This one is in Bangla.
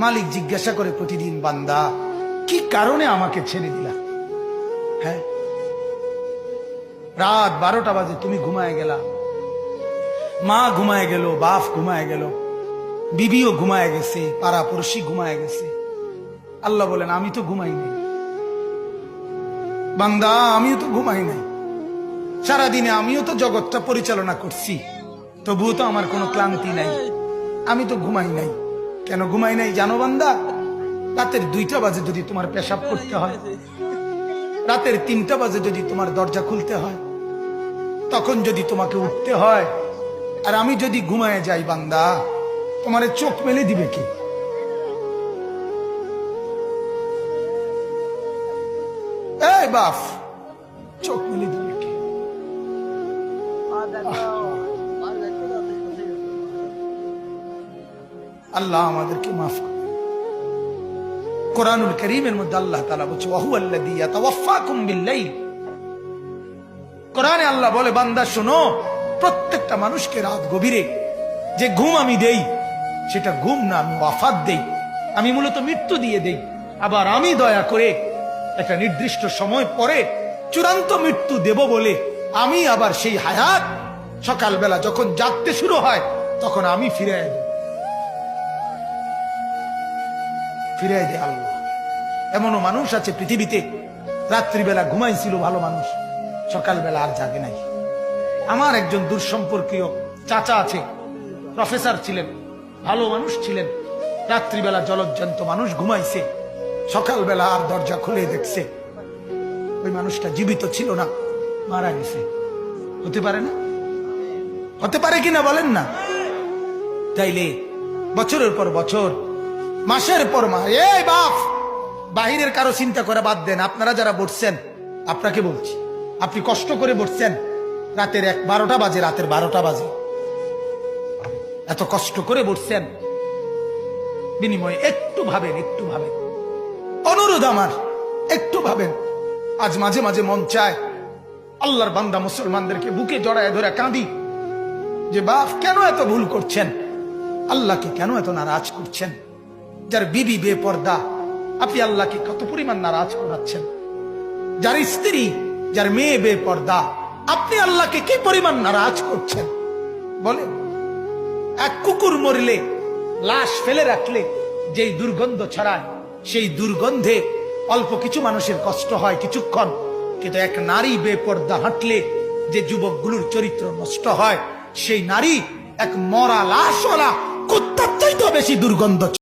মালিক জিজ্ঞাসা করে প্রতিদিন, বান্দা কি কারণে আমাকে ছেড়ে দিলা? হ্যাঁ, রাত 12টা বাজে তুমি ঘুমায় গেলা, মা ঘুমায় গেল, বাপ ঘুমায় গেল, বিবিও ঘুমায় গেছে, পাড়া পড়শি ঘুমায় গেছে। আল্লাহ বলেন, আমি তো ঘুমাই নাই বান্দা, আমিও তো ঘুমাই নাই। সারাদিনে আমিও তো জগৎটা পরিচালনা করছি, তবুও তো আমার কোনো ক্লান্তি নাই, আমি তো ঘুমাই নাই। কেন ঘুমাই নাই জানো বান্দা? রাতের 2টা বাজে যদি তোমার পেশাব করতে হয়, রাতের 3টা বাজে যদি তোমার দরজা খুলতে হয়, তখন যদি তোমাকে উঠতে হয়, আর আমি যদি ঘুমায় যাই বান্দা, তোমার চোখ মেলে দিবে কি? এই বাপ, চোখ মেলে দিবে কি? আল্লাহ আমাদেরকে মাফ করে। কোরআনুল কারীমের মধ্যে আল্লাহ তাআলা বলছে, ওয়া হুয়াল্লাযী ইয়াতাওয়াফফাকুম বিল-লাইল। কোরআনে আল্লাহ বলে, বান্দা শোনো, প্রত্যেকটা মানুষকে রাত গভীরে যে ঘুম আমি দেই, সেটা ঘুম না, আমি ওয়াফাত দেই, আমি মূলত মৃত্যু দিয়ে দেই। আবার আমি দয়া করে একটা নির্দিষ্ট সময় পরে চূড়ান্ত মৃত্যু দেব বলে আমি আবার সেই হায়াত সকালবেলা যখন জাগতে শুরু হয়, তখন আমি ফিরিয়ে দেয় আল্লাহ। এমনও মানুষ আছে পৃথিবীতে, রাত্রিবেলা ঘুমাইছিল ভালো মানুষ, সকালবেলা আর জাগে নাই। আমার একজন দূরসম্পর্কীয় চাচা আছে, প্রফেসর ছিলেন, ভালো মানুষ ছিলেন, রাত্রিবেলা জলজ্জান্ত মানুষ ঘুমাইছে, সকালবেলা আর দরজা খুলে দেখছে ওই মানুষটা জীবিত ছিল না, মারা গেছে। হতে পারে না? হতে পারে কিনা বলেন না? তাইলে বছরের পর বছর, মাসের পর মাস, এই বাপ, বাহিরের কারো চিন্তা করে বাদ দেন। আপনারা যারা বসছেন, আপনাকে বলছি, আপনি কষ্ট করে বসছেন, রাতের 12টা বাজে, রাতের 12টা বাজে, এত কষ্ট করে বসছেন, বিনিময়ে একটু ভাবেন, একটু ভাবেন, অনুরোধ আমার, একটু ভাবেন। আজ মাঝে মাঝে মন চায় আল্লাহর বান্দা মুসলমানদেরকে বুকে জড়ায় ধরে কাঁদি যে, বাপ কেন এত ভুল করছেন? আল্লাহকে কেন এত নারাজ করছেন? যার বিবি বেপর্দা, আপনি আল্লাহকে কত পরিমাণ নারাজ করাচ্ছেন। যার স্ত্রী, যার মেয়ে বেপর্দা, আপনি আল্লাহকে কি পরিমাণ নারাজ করছেন বলেন? এক কুকুর মরলে, লাশ ফেলে রাখলে যেই দুর্গন্ধ ছড়ায়, সেই দুর্গন্ধে অল্প কিছু মানুষের কষ্ট হয় কিছুক্ষণ, কিন্তু এক নারী বেপর্দা হাঁটলে যে যুবকগুলোর চরিত্র নষ্ট হয়, সেই নারী এক মরা লাশওয়ালা কুত্তার চাইতেও বেশি দুর্গন্ধ